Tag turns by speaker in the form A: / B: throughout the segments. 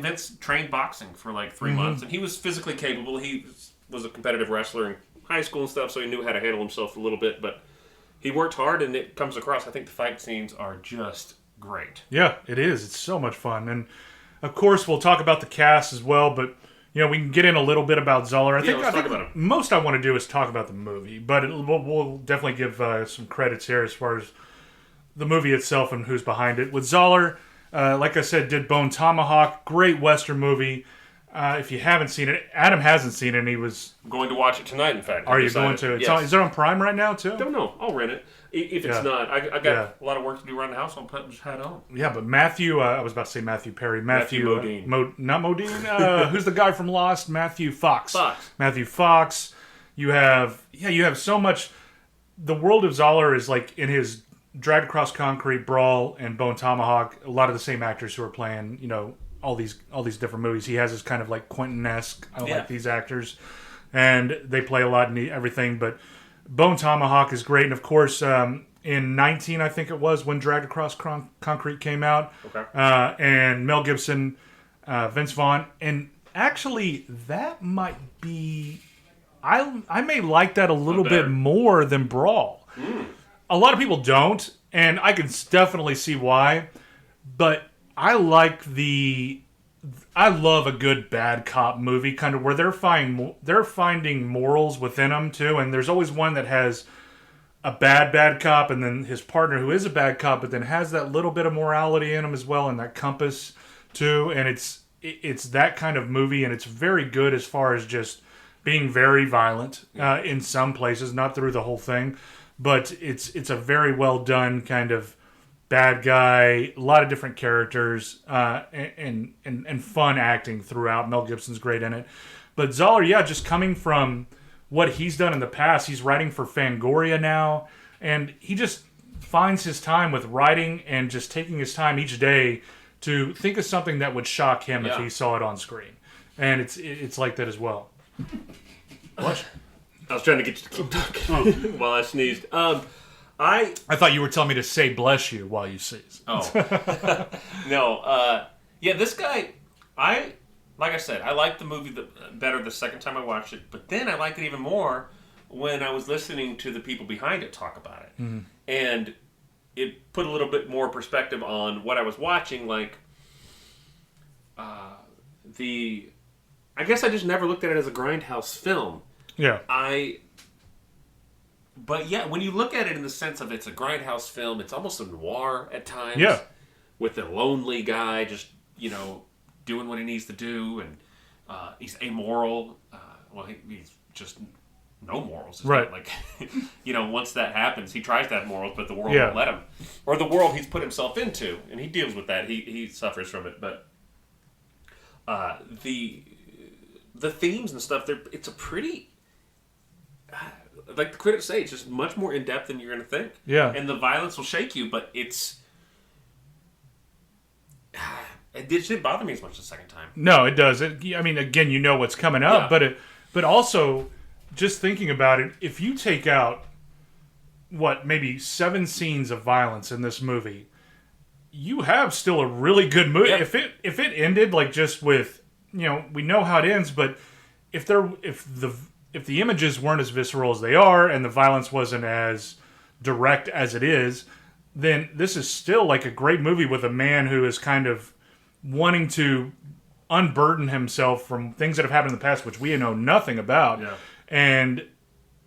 A: Vince trained boxing for like 3 months, and he was physically capable. He was a competitive wrestler in high school and stuff, so he knew how to handle himself a little bit, but he worked hard, and it comes across. I think the fight scenes are just great.
B: Yeah, it is. It's so much fun. And, of course, we'll talk about the cast as well, but, we can get in a little bit about Zahler. I think most I want to do is talk about the movie, but we'll definitely give some credits here as far as the movie itself and who's behind it. With Zahler, like I said, did Bone Tomahawk. Great Western movie. If you haven't seen it, Adam hasn't seen it, and he was...
A: I'm going to watch it tonight, in fact.
B: Are you going to?
A: Yes.
B: Is it on Prime right now, too?
A: Don't know. I'll rent it. If it's not, I got a lot of work to do around the house. I'll just head on.
B: Yeah, but Matthew... I was about to say Matthew Perry.
A: Matthew Modine.
B: Not Modine. Who's the guy from Lost? Matthew Fox. Matthew Fox. You have so much... The world of Zahler is like in his Dragged Across Concrete, Brawl, and Bone Tomahawk. A lot of the same actors who are playing, all these different movies. He has this kind of like Quentin-esque, like these actors, and they play a lot in everything. But Bone Tomahawk is great, and of course, in 19, I think it was when Dragged Across Concrete came out, and Mel Gibson, Vince Vaughn, and actually that might be, I may like that a little bit more than Brawl. A lot of people don't, and I can definitely see why, but I love a good bad cop movie, kind of where they're finding morals within them too. And there's always one that has a bad cop, and then his partner who is a bad cop, but then has that little bit of morality in him as well, and that compass too. And it's that kind of movie, and it's very good as far as just being very violent in some places, not through the whole thing, but it's a very well done kind of bad guy, a lot of different characters, and fun acting throughout. Mel Gibson's great in it. But Zahler, just coming from what he's done in the past, he's writing for Fangoria now, and he just finds his time with writing and just taking his time each day to think of something that would shock him if he saw it on screen. And it's like that as well. What?
A: I was trying to get you to keep talking while I sneezed. I
B: thought you were telling me to say bless you while you sneeze.
A: Oh. No. This guy, like I said, I liked the movie better the second time I watched it, but then I liked it even more when I was listening to the people behind it talk about it. Mm-hmm. And it put a little bit more perspective on what I was watching, like I guess I just never looked at it as a grindhouse film.
B: Yeah.
A: But when you look at it in the sense of it's a grindhouse film, it's almost a noir at times.
B: Yeah.
A: With a lonely guy just, doing what he needs to do, and he's amoral. He's just no morals. It's
B: right.
A: Like, once that happens, he tries to have morals, but the world won't let him. Or the world he's put himself into, and he deals with that. He suffers from it. But the themes and stuff, it's a pretty... like the critics say, it's just much more in-depth than you're going to think.
B: Yeah.
A: And the violence will shake you, but it didn't bother me as much the second time.
B: No, it does. Again, you know what's coming up, but also, just thinking about it, if you take out, maybe 7 scenes of violence in this movie, you have still a really good movie. Yeah. If it ended, like, just with, we know how it ends, but if the images weren't as visceral as they are, and the violence wasn't as direct as it is, then this is still like a great movie with a man who is kind of wanting to unburden himself from things that have happened in the past, which we know nothing about, and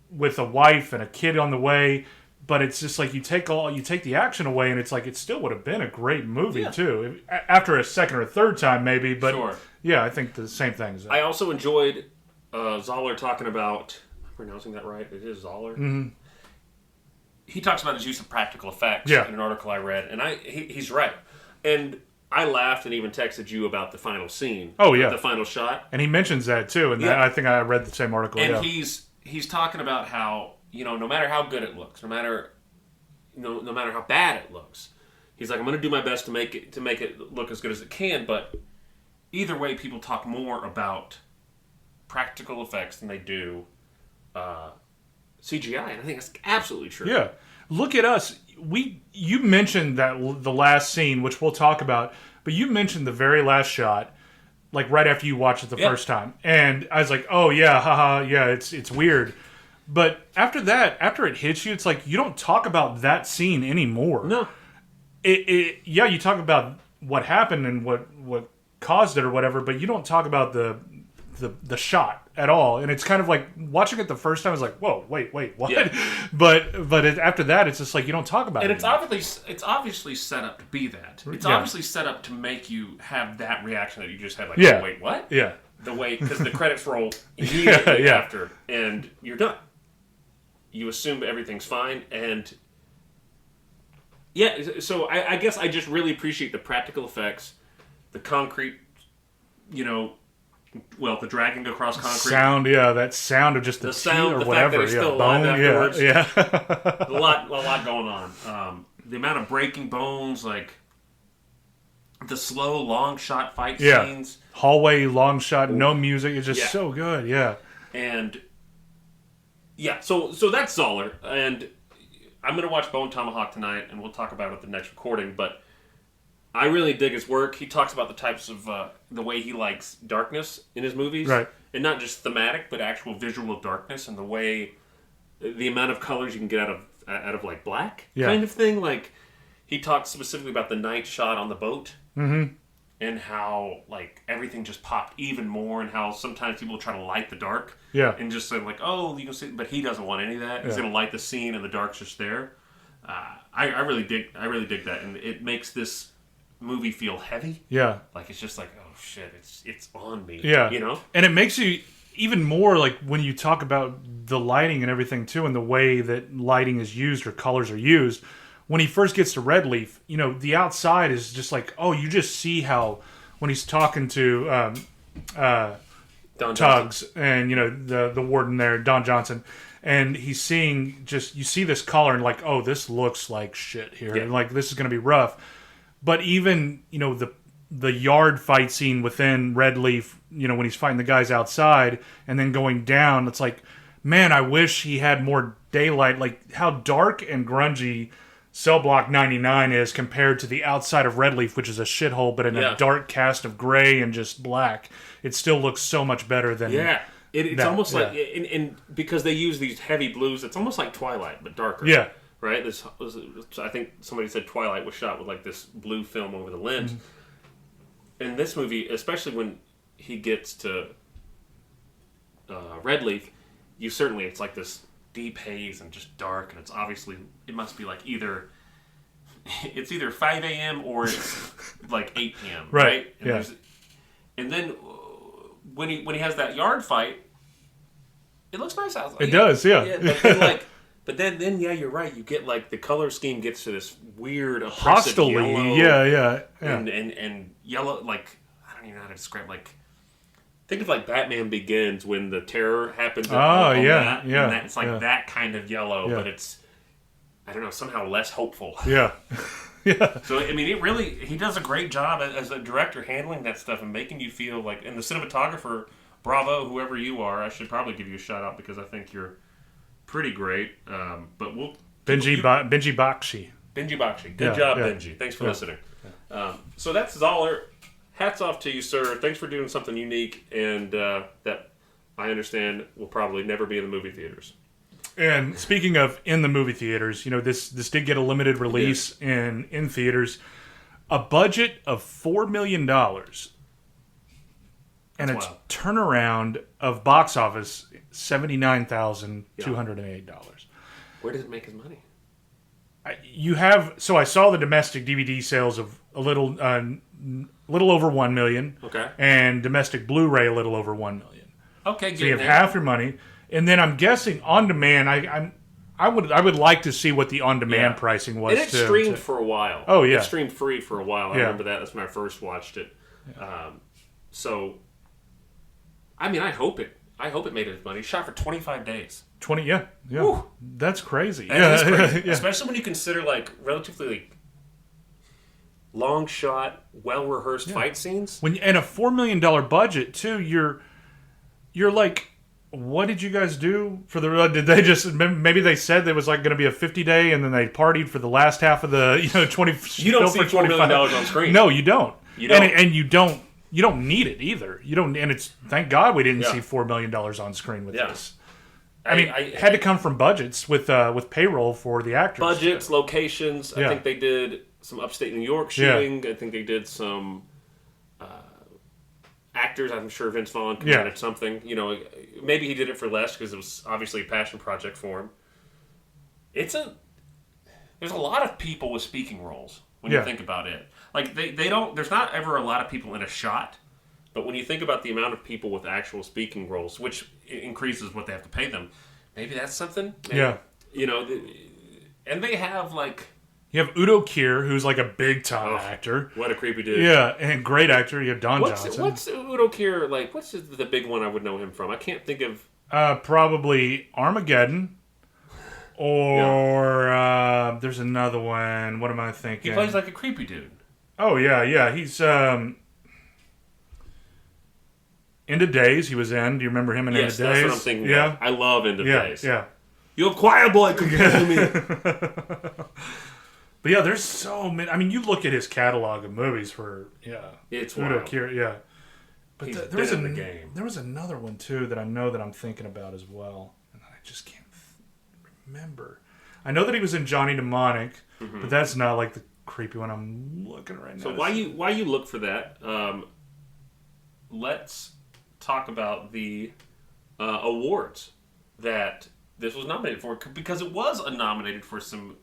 B: with a wife and a kid on the way. But it's just like you take the action away, and it's like it still would have been a great movie too, after a second or third time maybe. But I think the same thing.
A: I also enjoyed Zahler talking about, am I pronouncing that right? It is Zahler.
B: Mm-hmm.
A: He talks about his use of practical effects in an article I read, and he's right. And I laughed and even texted you about the final scene.
B: Oh yeah,
A: the final shot.
B: And he mentions that too. And I think I read the same article.
A: And he's talking about how no matter how good it looks, no matter how bad it looks, he's like, I'm going to do my best to make it look as good as it can. But either way, people talk more about practical effects than they do CGI, and I think that's absolutely true.
B: Yeah, look at us. You mentioned that the last scene, which we'll talk about, but you mentioned the very last shot. like right after you watch it the first time, and I was like, oh yeah, haha, yeah, it's weird. But after that, after it hits you, it's like you don't talk about that scene anymore.
A: No.
B: Yeah, you talk about what happened and what caused it or whatever, but you don't talk about the shot at all. And it's kind of like watching it the first time. I was like, whoa, wait, what? Yeah. But after that, it's just like you don't talk about it.
A: And it's obviously set up to be that. It's obviously set up to make you have that reaction that you just had. Like, oh, wait, what?
B: Yeah.
A: The way, because the credits roll immediately after, and you're done. You assume everything's fine, and so I guess I just really appreciate the practical effects, the concrete, the dragging across concrete.
B: Sound, that sound of just the sound,
A: or
B: the
A: whatever. Fact that still alive afterwards.
B: Yeah.
A: a lot going on. The amount of breaking bones, like the slow long shot fight scenes,
B: hallway long shot, no music. It's just so good. Yeah,
A: and. Yeah, so that's Zahler, and I'm going to watch Bone Tomahawk tonight, and we'll talk about it at the next recording, but I really dig his work. He talks about the types of, the way he likes darkness in his movies,
B: right?
A: And not just thematic, but actual visual darkness, and the way, the amount of colors you can get out of like black kind of thing. Like, he talks specifically about the night shot on the boat, and how, like, everything just popped even more, and how sometimes people try to light the dark.
B: Yeah.
A: And just say, like, oh, you can see, but he doesn't want any of that. He's going to light the scene, and the dark's just there. I really dig that, and it makes this movie feel heavy.
B: Yeah.
A: Like, it's just like, oh, shit, it's on me.
B: Yeah.
A: You know?
B: And it makes you even more, like, when you talk about the lighting and everything, too, and the way that lighting is used or colors are used. When he first gets to Red Leaf, the outside is just like, oh, you just see how when he's talking to Tuggs and the warden there, Don Johnson, and he's seeing you see this color and like, oh, this looks like shit here, and like this is gonna be rough. But even the yard fight scene within Red Leaf, when he's fighting the guys outside and then going down, it's like, man, I wish he had more daylight. Like how dark and grungy Cell Block 99 is compared to the outside of Red Leaf, which is a shithole, but in a dark cast of gray and just black. It still looks so much better than
A: it's almost like, and because they use these heavy blues, it's almost like Twilight, but darker.
B: Yeah.
A: Right? I think somebody said Twilight was shot with like this blue film over the lens. In this movie, especially when he gets to Red Leaf, it's like this deep haze and just dark, and it must be like either 5 a.m. or it's like 8 p.m. Right? And then when he has that yard fight, it looks nice out.
B: It does, yeah.
A: But then you're right. You get like the color scheme gets to this weird
B: hostile
A: yellow,
B: yeah.
A: And yellow, like I don't even know how to describe. Like think of like Batman Begins when the terror happens.
B: It's
A: like that kind of yellow, but it's I don't know, somehow less hopeful.
B: Yeah. Yeah.
A: So I mean, he does a great job as a director handling that stuff and making you feel like, and the cinematographer, bravo, whoever you are, I should probably give you a shout out because I think you're pretty great. But we'll
B: Benji Bakshi.
A: Good job, Benji. Thanks for listening. So that's Zahler. Hats off to you, sir. Thanks for doing something unique and that I understand will probably never be in the movie theaters.
B: And speaking of in the movie theaters, this did get a limited release in theaters. A budget of $4 million. And a turnaround of box office, $79,208.
A: Where does it make his money?
B: So I saw the domestic DVD sales of a little over 1 million.
A: Okay.
B: And domestic Blu-ray a little over 1 million.
A: Okay,
B: so you have half your money. And then I'm guessing on demand. I would like to see what the on demand pricing was.
A: And it streamed for a while.
B: Oh yeah,
A: it streamed free for a while. I remember that. That's when I first watched it. Yeah. So, I mean, I hope it made its money. Shot for 25 days.
B: 20, yeah. Woo. That's crazy.
A: That's crazy. Especially when you consider like relatively long shot, well rehearsed fight scenes.
B: And a $4 million budget too. You're like, what did you guys do for the? Did they just maybe they said there was like going to be a 50-day and then they partied for the last half of the 20?
A: You don't see $4 million on screen.
B: No, you don't. And you don't you don't need it either. You don't, and it's thank God we didn't
A: Yeah.
B: see $4 million on screen with
A: Yeah.
B: this. I mean, it had to come from budgets with payroll for the actors.
A: Budgets, locations.
B: Yeah.
A: I think they did some upstate New York shooting. I think they did some actors. I'm sure Vince Vaughn committed something. You know, maybe he did it for less because it was obviously a passion project for him. There's a lot of people with speaking roles when you think about it. Like they don't. There's not ever a lot of people in a shot. But when you think about the amount of people with actual speaking roles, which increases what they have to pay them, maybe that's something. Maybe,
B: Yeah.
A: You know, and they have like...
B: You have Udo Kier, who's like a big-time actor.
A: What a creepy dude.
B: Yeah, and great actor. You have Don Johnson.
A: What's Udo Kier, like, what's the big one I would know him from? I can't think of...
B: Probably Armageddon. Or there's another one. What am I thinking?
A: He plays like a creepy dude.
B: Oh, yeah. He's... End of Days, he was in. Do you remember him in End of Days?
A: Yes, that's what I'm thinking of. I love End of Days.
B: Yeah.
A: You choir boy could kill me.
B: But yeah, there's so many. I mean, you look at his catalog of movies for
A: It's
B: Udo
A: wild.
B: Kier, But
A: He's
B: there was
A: been in the game.
B: There was another one too that I know that I'm thinking about as well, and I just can't remember. I know that he was in Johnny Mnemonic, but that's not like the creepy one I'm looking right now.
A: So while you look for that, let's talk about the awards that this was nominated for, because it was nominated for some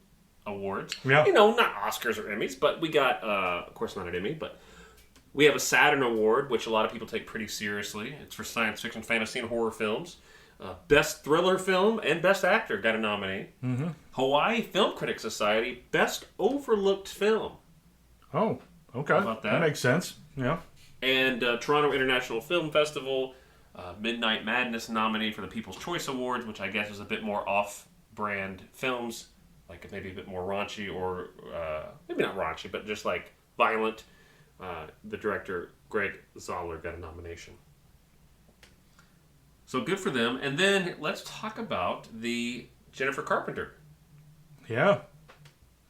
A: awards.
B: Yeah.
A: You know, not Oscars or Emmys, but we got, of course not an Emmy, but we have a Saturn Award, which a lot of people take pretty seriously. It's for science fiction, fantasy, and horror films. Best Thriller Film and Best Actor got a nominee. Mm-hmm. Hawaii Film Critics Society, Best Overlooked Film.
B: Oh, okay.
A: How about that?
B: That makes sense. Yeah.
A: And Toronto International Film Festival, Midnight Madness nominee for the People's Choice Awards, which I guess is a bit more off-brand films, like maybe a bit more raunchy, or maybe not raunchy, but just like violent. The director, Greg Zahler, got a nomination. So good for them. And then let's talk about the Jennifer Carpenter,
B: Yeah.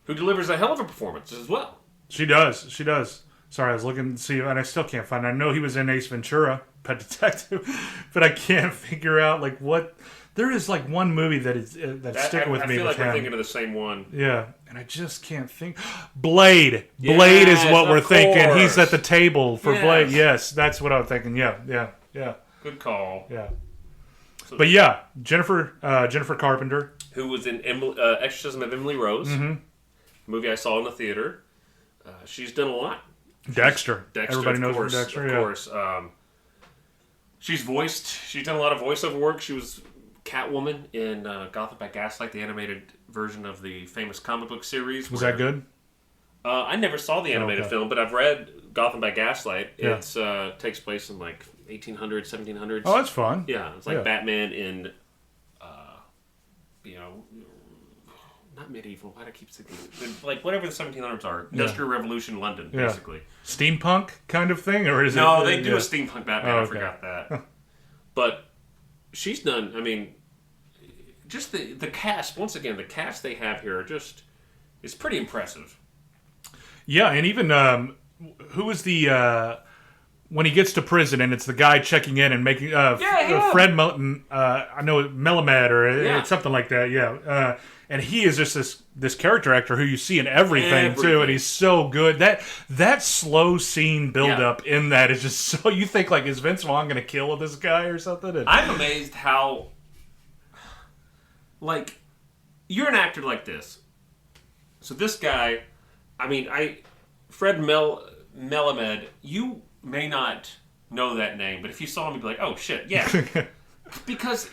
A: who delivers a hell of a performance as well.
B: She does. Sorry, I was looking to see, and I still can't find it. I know he was in Ace Ventura, Pet Detective, but I can't figure out like what. There is like one movie that's sticking with me.
A: I feel like
B: with
A: we're
B: him.
A: thinking of the same one.
B: Yeah, and I just can't think. Blade. Blade is what we're thinking. He's at the table for Blade. Yes, that's what I'm thinking. Yeah.
A: Good call.
B: Yeah. But yeah, Jennifer Carpenter,
A: who was in Exorcism of Emily Rose, movie I saw in the theater. She's done a lot.
B: Dexter. Everybody
A: of
B: knows
A: course,
B: her Dexter.
A: Of
B: Yeah.
A: course. She's done a lot of voiceover work. She was Catwoman in Gotham by Gaslight, the animated version of the famous comic book series.
B: Was that good?
A: I never saw the animated film, but I've read Gotham by Gaslight.
B: Yeah.
A: It takes place in like 1800s, 1700s.
B: Oh, that's fun.
A: Yeah, it's like Batman in, not medieval. Why do I keep thinking? Like whatever the 1700s are. Industrial Revolution, London, basically.
B: Steampunk kind of thing, or is it?
A: No, they do a steampunk Batman.
B: Oh, okay.
A: I forgot that. But she's done. I mean, just the cast. Once again, the cast they have here is pretty impressive.
B: Yeah, and even who was the when he gets to prison and it's the guy checking in and making Fred I know Melamed or it's something like that. Yeah, and he is just this character actor who you see in everything too, and he's so good. That slow scene build up in that is just so, you think like, is Vince Vaughn going to kill this guy or something? And
A: I'm amazed how, like, you're an actor like this. So this guy, I mean, Fred Melamed, you may not know that name, but if you saw him, you'd be like, oh shit, yeah. Because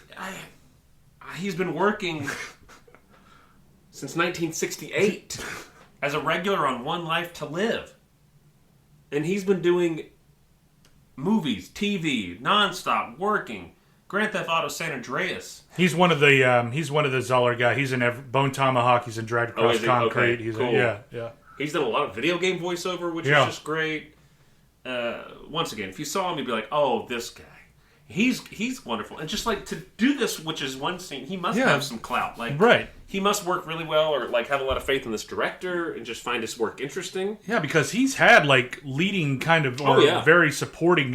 A: he's been working since 1968 as a regular on One Life to Live. And he's been doing movies, TV, nonstop, working. Grand Theft Auto San Andreas.
B: He's one of the Zahler guy. He's in Bone Tomahawk. He's in Dragged Across Concrete.
A: Okay,
B: he's
A: cool.
B: Yeah.
A: He's done a lot of video game voiceover, which is just great. Once again, if you saw him, you'd be like, oh, this guy. He's wonderful, and just like to do this, which is one scene, he must have some clout. Like,
B: right.
A: He must work really well, or like have a lot of faith in this director, and just find his work interesting.
B: Yeah, because he's had like leading kind of or very supporting